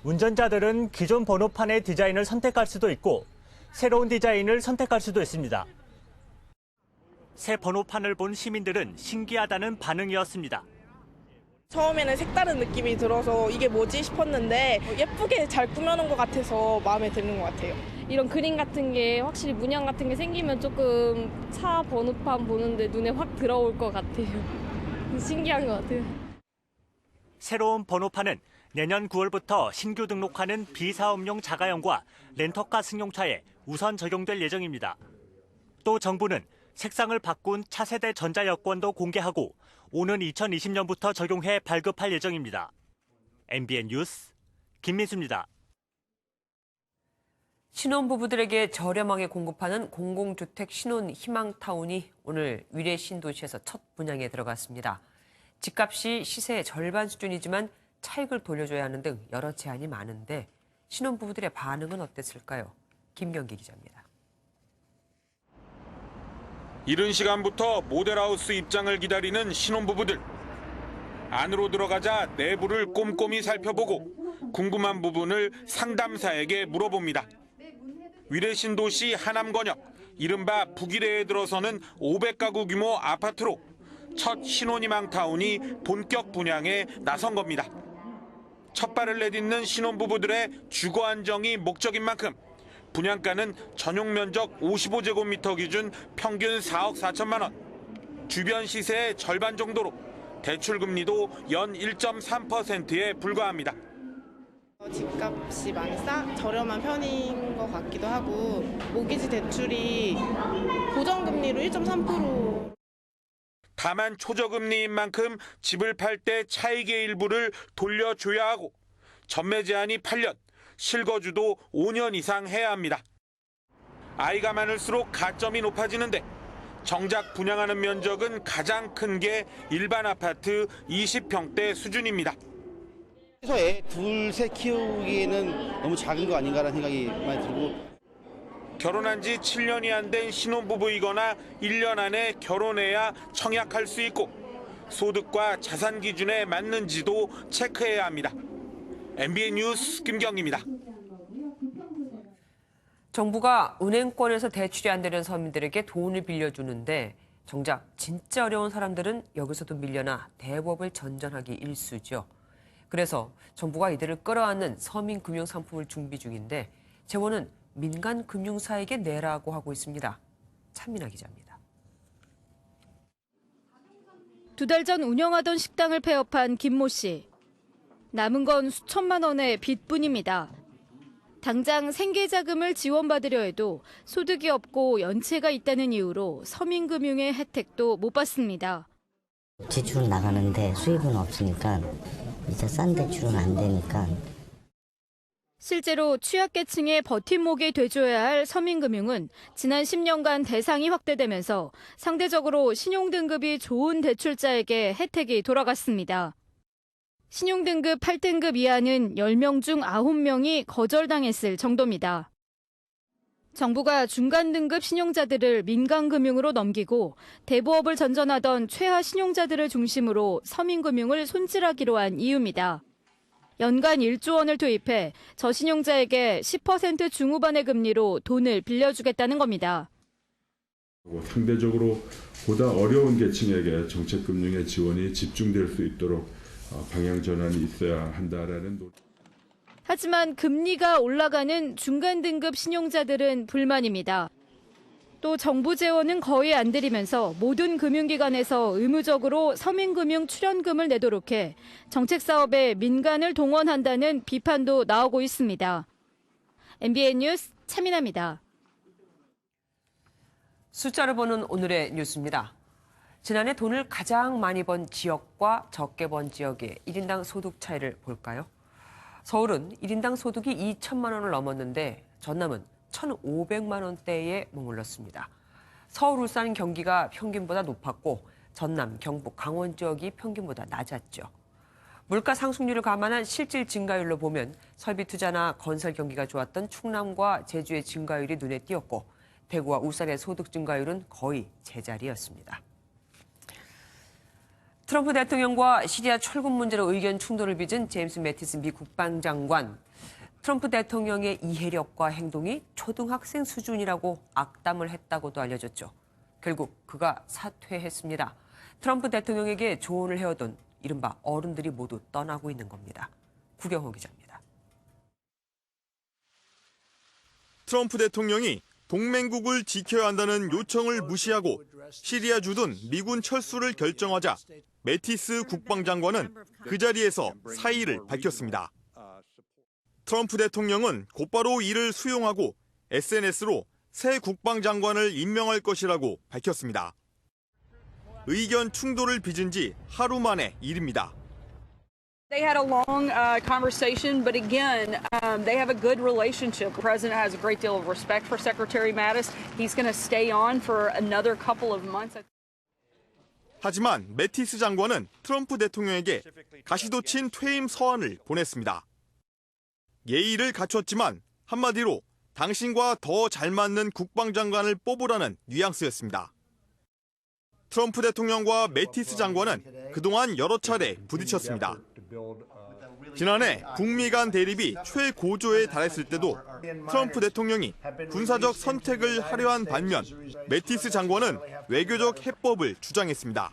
운전자들은 기존 번호판의 디자인을 선택할 수도 있고 새로운 디자인을 선택할 수도 있습니다. 새 번호판을 본 시민들은 신기하다는 반응이었습니다. 처음에는 색다른 느낌이 들어서 이게 뭐지 싶었는데 예쁘게 잘 꾸며놓은 것 같아서 마음에 드는 것 같아요. 이런 그림 같은 게 확실히 문양 같은 게 생기면 조금 차 번호판 보는데 눈에 확 들어올 것 같아요. 신기한 것 같아요. 새로운 번호판은 내년 9월부터 신규 등록하는 비사업용 자가용과 렌터카 승용차에 우선 적용될 예정입니다. 또 정부는 색상을 바꾼 차세대 전자여권도 공개하고 오는 2020년부터 적용해 발급할 예정입니다. MBN 뉴스 김민수입니다. 신혼부부들에게 저렴하게 공급하는 공공주택 신혼 희망타운이 오늘 위례 신도시에서 첫 분양에 들어갔습니다. 집값이 시세의 절반 수준이지만 차익을 돌려줘야 하는 등 여러 제한이 많은데 신혼부부들의 반응은 어땠을까요? 김경기 기자입니다. 이른 시간부터 모델하우스 입장을 기다리는 신혼부부들. 안으로 들어가자 내부를 꼼꼼히 살펴보고 궁금한 부분을 상담사에게 물어봅니다. 위례 신도시 하남권역, 이른바 북위례에 들어서는 500가구 규모 아파트로 첫 신혼희망타운이 본격 분양에 나선 겁니다. 첫 발을 내딛는 신혼부부들의 주거 안정이 목적인 만큼 분양가는 전용 면적 55제곱미터 기준 평균 4억 4천만 원, 주변 시세의 절반 정도로 대출금리도 연 1.3%에 불과합니다. 집값이 많이 저렴한 편인 것 같기도 하고 모기지 대출이 고정금리로 1.3%. 다만 초저금리인 만큼 집을 팔 때 차익의 일부를 돌려줘야 하고 전매 제한이 8년, 실거주도 5년 이상 해야 합니다. 아이가 많을수록 가점이 높아지는데 정작 분양하는 면적은 가장 큰 게 일반 아파트 20평대 수준입니다. 그래서 애 둘, 셋 키우기에는 너무 작은 거 아닌가라는 생각이 많이 들고. 결혼한 지 7년이 안 된 신혼부부이거나 1년 안에 결혼해야 청약할 수 있고 소득과 자산 기준에 맞는지도 체크해야 합니다. MBN 뉴스 김경입니다. 정부가 은행권에서 대출이 안 되는 서민들에게 돈을 빌려주는데 정작 진짜 어려운 사람들은 여기서도 밀려나 대법을 전전하기 일쑤죠. 그래서 정부가 이들을 끌어안는 서민금융상품을 준비 중인데 재원은 민간 금융사에게 내라고 하고 있습니다. 차민아 기자입니다. 2달 전 운영하던 식당을 폐업한 김모 씨. 남은 건 수천만 원의 빚뿐입니다. 당장 생계자금을 지원받으려 해도 소득이 없고 연체가 있다는 이유로 서민금융의 혜택도 못 받습니다. 지출은 나가는데 수입은 없으니까 이제 싼 대출은 안 되니까. 실제로 취약계층의 버팀목이 돼줘야 할 서민금융은 지난 10년간 대상이 확대되면서 상대적으로 신용등급이 좋은 대출자에게 혜택이 돌아갔습니다. 신용등급 8등급 이하는 10명 중 9명이 거절당했을 정도입니다. 정부가 중간등급 신용자들을 민간금융으로 넘기고 대부업을 전전하던 최하 신용자들을 중심으로 서민금융을 손질하기로 한 이유입니다. 연간 1조 원을 투입해 저신용자에게 10% 중후반의 금리로 돈을 빌려주겠다는 겁니다. 상대적으로 보다 어려운 계층에게 정책금융의 지원이 집중될 수 있도록 방향 전환이 있어야 한다라는 노력. 하지만 금리가 올라가는 중간등급 신용자들은 불만입니다. 또 정부 재원은 거의 안 들이면서 모든 금융기관에서 의무적으로 서민금융 출연금을 내도록 해 정책사업에 민간을 동원한다는 비판도 나오고 있습니다. MBN 뉴스 차민아입니다. 숫자를 보는 오늘의 뉴스입니다. 지난해 돈을 가장 많이 번 지역과 적게 번 지역의 1인당 소득 차이를 볼까요? 서울은 1인당 소득이 2천만 원을 넘었는데 전남은 1,500만 원대에 머물렀습니다. 서울, 울산, 경기가 평균보다 높았고 전남, 경북, 강원 지역이 평균보다 낮았죠. 물가 상승률을 감안한 실질 증가율로 보면 설비 투자나 건설 경기가 좋았던 충남과 제주의 증가율이 눈에 띄었고 대구와 울산의 소득 증가율은 거의 제자리였습니다. 트럼프 대통령과 시리아 철군 문제로 의견 충돌을 빚은 제임스 매티스 미 국방장관. 트럼프 대통령의 이해력과 행동이 초등학생 수준이라고 악담을 했다고도 알려졌죠. 결국 그가 사퇴했습니다. 트럼프 대통령에게 조언을 해오던 이른바 어른들이 모두 떠나고 있는 겁니다. 구경호 기자입니다. 트럼프 대통령이 동맹국을 지켜야 한다는 요청을 무시하고 시리아 주둔 미군 철수를 결정하자 매티스 국방장관은 그 자리에서 사의를 밝혔습니다. 트럼프 대통령은 곧바로 이를 수용하고 SNS로 새 국방장관을 임명할 것이라고 밝혔습니다. 의견 충돌을 빚은 지 하루 만의 일입니다. They had a long conversation, but again, they have a good relationship. The president has a great deal of respect for Secretary Mattis. He's going to stay on for another couple of months. 하지만 매티스 장관은 트럼프 대통령에게 가시도 친 퇴임 서한을 보냈습니다. 예의를 갖췄지만 한마디로 당신과 더 잘 맞는 국방장관을 뽑으라는 뉘앙스였습니다. 트럼프 대통령과 매티스 장관은 그동안 여러 차례 부딪혔습니다. 지난해 북미 간 대립이 최고조에 달했을 때도 트럼프 대통령이 군사적 선택을 하려 한 반면 매티스 장관은 외교적 해법을 주장했습니다.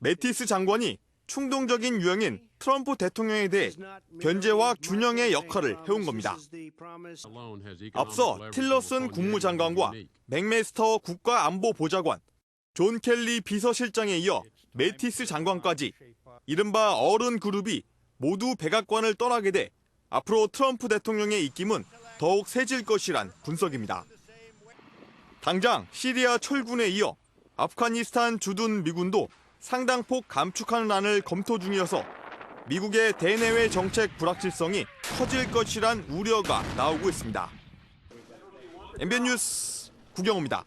매티스 장관이 충동적인 유형인 트럼프 대통령에 대해 견제와 균형의 역할을 해온 겁니다. 앞서 틸러슨 국무장관과 맥메스터 국가안보보좌관, 존 켈리 비서실장에 이어 매티스 장관까지 이른바 어른 그룹이 모두 백악관을 떠나게 돼 앞으로 트럼프 대통령의 입김은 더욱 세질 것이란 분석입니다. 당장 시리아 철군에 이어 아프가니스탄 주둔 미군도 상당폭 감축하는 안을 검토 중이어서 미국의 대내외 정책 불확실성이 커질 것이란 우려가 나오고 있습니다. MBN 뉴스 구경호입니다.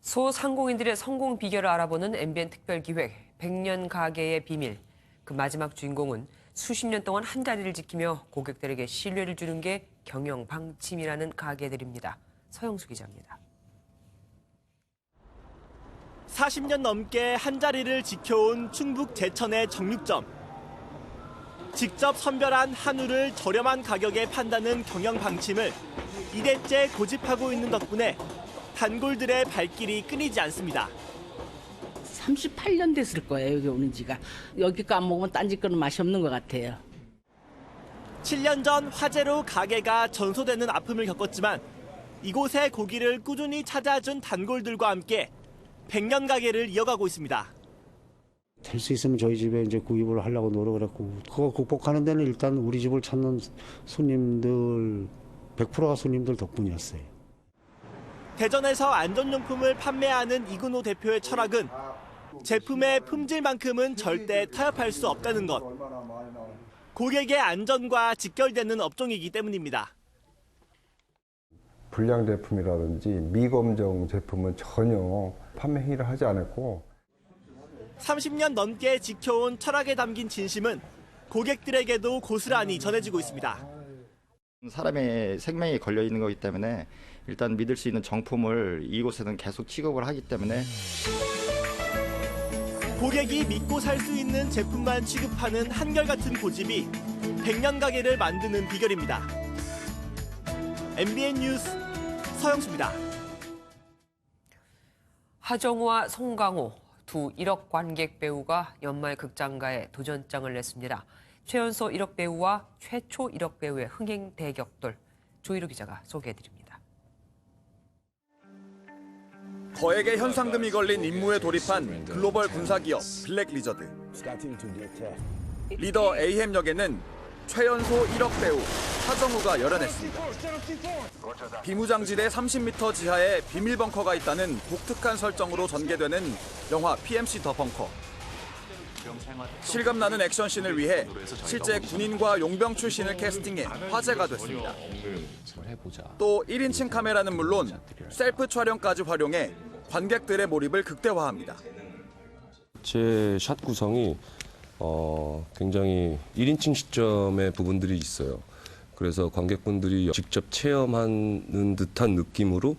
소상공인들의 성공 비결을 알아보는 MBN 특별기획 100년 가게의 비밀. 그 마지막 주인공은 수십 년 동안 한 자리를 지키며 고객들에게 신뢰를 주는 게 경영 방침이라는 가게들입니다. 서영수 기자입니다. 40년 넘게 한자리를 지켜온 충북 제천의 정육점. 직접 선별한 한우를 저렴한 가격에 판다는 경영 방침을 2대째 고집하고 있는 덕분에 단골들의 발길이 끊이지 않습니다. 38년 됐을 거예요, 여기 오는 지가. 여기 거 안 먹으면 딴 집 거는 맛이 없는 것 같아요. 7년 전 화재로 가게가 전소되는 아픔을 겪었지만 이곳의 고기를 꾸준히 찾아준 단골들과 함께 100년 가게를 이어가고 있습니다. 될 수 있으면 저희 집에 이제 구입을 하려고 노력을 했고, 그거 극복하는 데는 일단 우리 집을 찾는 손님들 100%가 손님들 덕분이었어요. 대전에서 안전용품을 판매하는 이근호 대표의 철학은 제품의 품질만큼은 절대 타협할 수 없다는 것. 고객의 안전과 직결되는 업종이기 때문입니다. 불량 제품이라든지 미검정 제품은 전혀 판매 행위를 하지 않았고 30년 넘게 지켜온 철학에 담긴 진심은 고객들에게도 고스란히 전해지고 있습니다. 사람의 생명이 걸려 있는 거기 때문에 일단 믿을 수 있는 정품을 이곳에는 계속 취급을 하기 때문에 고객이 믿고 살 수 있는 제품만 취급하는 한결같은 고집이 100년 가게를 만드는 비결입니다. MBN 뉴스 서영수입니다. 하정우와 송강호 두 1억 관객 배우가 연말 극장가에 도전장을 냈습니다. 최연소 1억 배우와 최초 1억 배우의 흥행 대격돌. 조희루 기자가 소개해드립니다. 거액의 현상금이 걸린 임무에 돌입한 글로벌 군사기업 블랙 리저드. 리더 에이햄 역에는 최연소 1억 배우 하정우가 열연했습니다. 비무장지대 30m 지하에 비밀 벙커가 있다는 독특한 설정으로 전개되는 영화 PMC 더 벙커. 실감나는 액션씬을 위해 실제 군인과 용병 출신을 캐스팅해 화제가 됐습니다. 또 1인칭 카메라는 물론 셀프 촬영까지 활용해 관객들의 몰입을 극대화합니다. 제 샷 구성이 굉장히 1인칭 시점의 부분들이 있어요. 그래서 관객분들이 직접 체험하는 듯한 느낌으로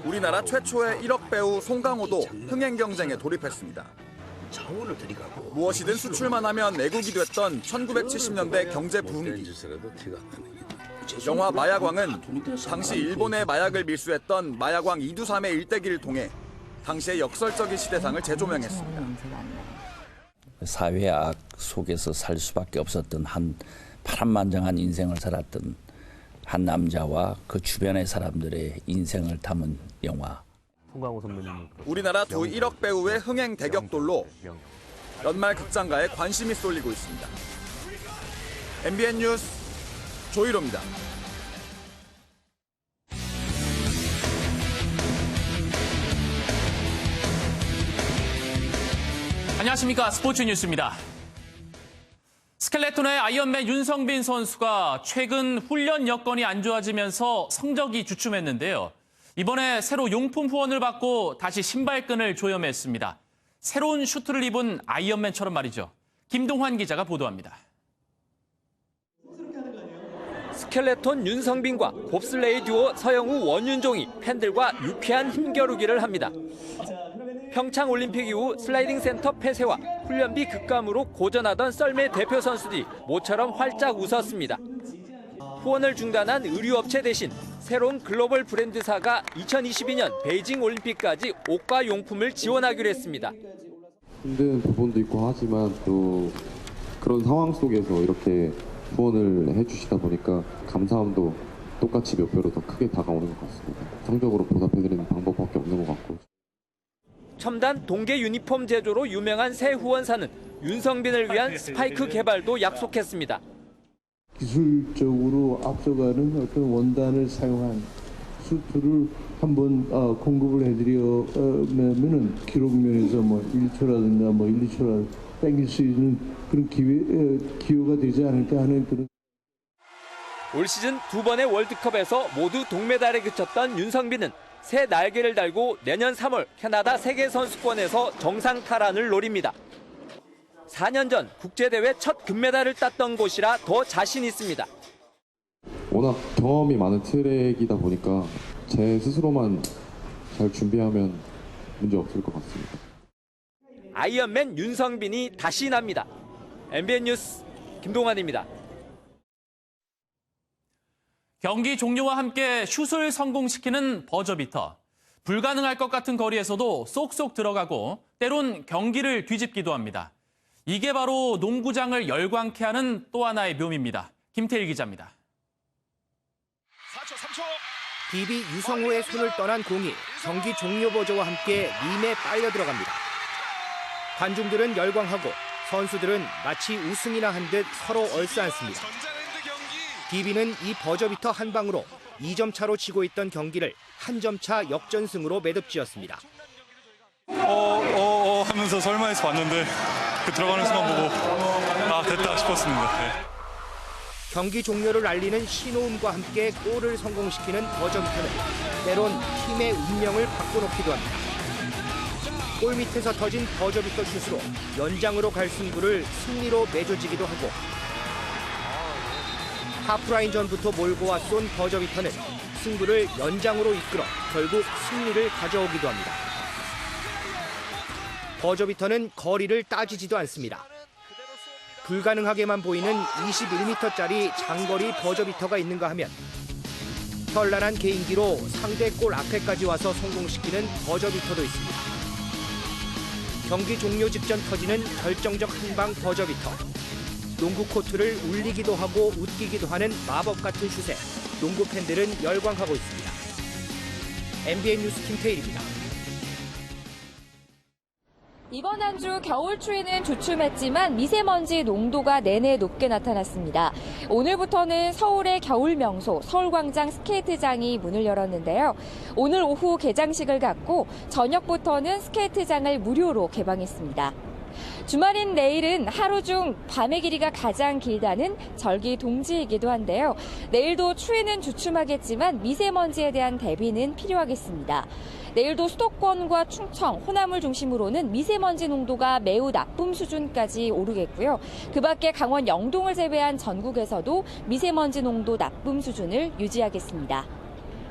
우리나라 최초의 1억 배우 송강호도 흥행 경쟁에 돌입했습니다. 무엇이든 수출만 하면 애국이 됐던 1970년대 경제 부흥기. 영화 마야광은 당시 일본의 마약을 밀수했던 마야광 이두삼의 일대기를 통해 당시의 역설적인 시대상을 재조명했습니다. 사회의 악 속에서 살 수밖에 없었던 한 파란만장한 인생을 살았던 한 남자와 그 주변의 사람들의 인생을 담은 영화. 우리나라 두 1억 배우의 흥행 대격돌로 연말 극장가에 관심이 쏠리고 있습니다. MBN 뉴스 조희로입니다. 안녕하십니까. 스포츠 뉴스입니다. 스켈레톤의 아이언맨 윤성빈 선수가 최근 훈련 여건이 안 좋아지면서 성적이 주춤했는데요. 이번에 새로 용품 후원을 받고 다시 신발끈을 조염했습니다. 새로운 슈트를 입은 아이언맨처럼 말이죠. 김동환 기자가 보도합니다. 스켈레톤 윤성빈과 봅슬레이 듀오 서영우 원윤종이 팬들과 유쾌한 힘겨루기를 합니다. 평창 올림픽 이후 슬라이딩 센터 폐쇄와 훈련비 급감으로 고전하던 썰매 대표 선수들이 모처럼 활짝 웃었습니다. 후원을 중단한 의류업체 대신 새로운 글로벌 브랜드사가 2022년 베이징 올림픽까지 옷과 용품을 지원하기로 했습니다. 힘든 부분도 있고 하지만 또 그런 상황 속에서 이렇게 후원을 해주시다 보니까 감사함도 똑같이 몇 배로 더 크게 다가오는 것 같습니다. 성적으로 보답해드리는 방법밖에 없는 것 같고. 첨단 동계 유니폼 제조로 유명한 새 후원사는 윤성빈을 위한 스파이크 개발도 약속했습니다. 기술적으로 앞서가는 어떤 원단을 사용한 수트를 한번 공급을 해드리면은 기록면에서 뭐 1초라든가 뭐 1, 2초라든가 땡길 수 있는 그런 기회가 되지 않을까 하는 그런. 올 시즌 2번의 월드컵에서 모두 동메달에 그쳤던 윤성빈은 새 날개를 달고 내년 3월 캐나다 세계선수권에서 정상 탈환을 노립니다. 4년 전 국제대회 첫 금메달을 땄던 곳이라 더 자신 있습니다. 워낙 경험이 많은 트랙이다 보니까 제 스스로만 잘 준비하면 문제 없을 것 같습니다. 아이언맨 윤성빈이 다시 납니다. MBN 뉴스 김동환입니다. 경기 종료와 함께 슛을 성공시키는 버저비터. 불가능할 것 같은 거리에서도 쏙쏙 들어가고 때론 경기를 뒤집기도 합니다. 이게 바로 농구장을 열광케 하는 또 하나의 묘미입니다. 김태일 기자입니다. 4초, 3초. DB 유성호의 손을 떠난 공이 경기 종료 버저와 함께 림에 빨려 들어갑니다. 관중들은 열광하고 선수들은 마치 우승이나 한 듯 서로 얼싸안습니다. DB는 이 버저비터 한 방으로 2점 차로 치고 있던 경기를 한 점 차 역전승으로 매듭지었습니다. 하면서 설마해서 봤는데 그 들어가는 순간 보고 됐다 싶었습니다. 네. 경기 종료를 알리는 신호음과 함께 골을 성공시키는 버저비터는 때론 팀의 운명을 바꿔놓기도 합니다. 골 밑에서 터진 버저비터 슛으로 연장으로 갈 승부를 승리로 맺어지기도 하고 하프라인 전부터 몰고 왔던 버저비터는 승부를 연장으로 이끌어 결국 승리를 가져오기도 합니다. 버저비터는 거리를 따지지도 않습니다. 불가능하게만 보이는 21m짜리 장거리 버저비터가 있는가 하면 현란한 개인기로 상대 골 앞에까지 와서 성공시키는 버저비터도 있습니다. 경기 종료 직전 터지는 결정적 한방 버저비터. 농구 코트를 울리기도 하고 웃기기도 하는 마법 같은 슛에 농구 팬들은 열광하고 있습니다. MBN 뉴스 김태일입니다. 이번 한 주 겨울 추위는 주춤했지만 미세먼지 농도가 내내 높게 나타났습니다. 오늘부터는 서울의 겨울 명소 서울광장 스케이트장이 문을 열었는데요. 오늘 오후 개장식을 갖고 저녁부터는 스케이트장을 무료로 개방했습니다. 주말인 내일은 하루 중 밤의 길이가 가장 길다는 절기 동지이기도 한데요. 내일도 추위는 주춤하겠지만 미세먼지에 대한 대비는 필요하겠습니다. 내일도 수도권과 충청, 호남을 중심으로는 미세먼지 농도가 매우 나쁨 수준까지 오르겠고요. 그 밖에 강원 영동을 제외한 전국에서도 미세먼지 농도 나쁨 수준을 유지하겠습니다.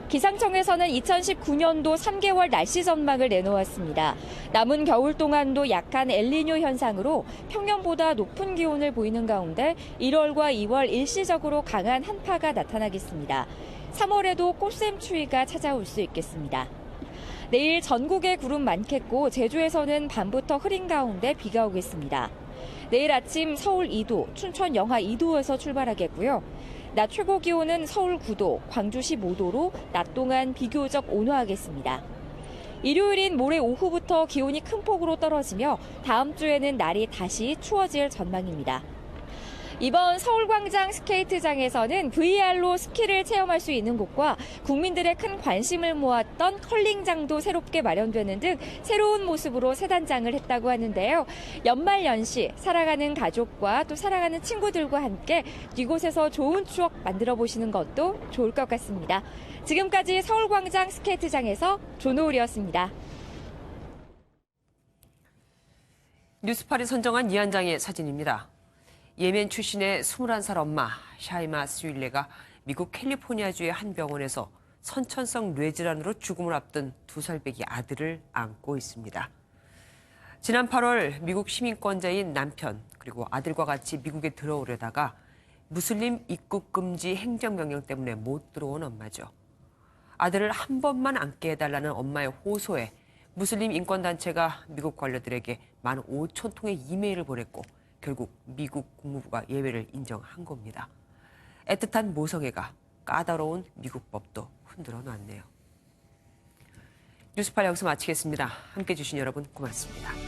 기상청에서는 2019년도 3개월 날씨 전망을 내놓았습니다. 남은 겨울 동안도 약한 엘니뇨 현상으로 평년보다 높은 기온을 보이는 가운데 1월과 2월 일시적으로 강한 한파가 나타나겠습니다. 3월에도 꽃샘 추위가 찾아올 수 있겠습니다. 내일 전국에 구름 많겠고 제주에서는 밤부터 흐린 가운데 비가 오겠습니다. 내일 아침 서울 2도, 춘천 영하 2도에서 출발하겠고요. 낮 최고 기온은 서울 9도, 광주 15도로 낮 동안 비교적 온화하겠습니다. 일요일인 모레 오후부터 기온이 큰 폭으로 떨어지며 다음 주에는 날이 다시 추워질 전망입니다. 이번 서울광장 스케이트장에서는 VR로 스키를 체험할 수 있는 곳과 국민들의 큰 관심을 모았던 컬링장도 새롭게 마련되는 등 새로운 모습으로 새 단장을 했다고 하는데요. 연말연시 사랑하는 가족과 또 사랑하는 친구들과 함께 이곳에서 좋은 추억 만들어 보시는 것도 좋을 것 같습니다. 지금까지 서울광장 스케이트장에서 조노을이었습니다. 뉴스팔이 선정한 이 한 장의 사진입니다. 예멘 출신의 21살 엄마 샤이마 스윌레가 미국 캘리포니아주의 한 병원에서 선천성 뇌질환으로 죽음을 앞둔 2살배기 아들을 안고 있습니다. 지난 8월 미국 시민권자인 남편 그리고 아들과 같이 미국에 들어오려다가 무슬림 입국 금지 행정명령 때문에 못 들어온 엄마죠. 아들을 한 번만 안게 해달라는 엄마의 호소에 무슬림 인권단체가 미국 관료들에게 15,000통의 이메일을 보냈고 결국 미국 국무부가 예외를 인정한 겁니다. 애틋한 모성애가 까다로운 미국 법도 흔들어 놨네요. 뉴스팔 여기서 마치겠습니다. 함께해 주신 여러분 고맙습니다.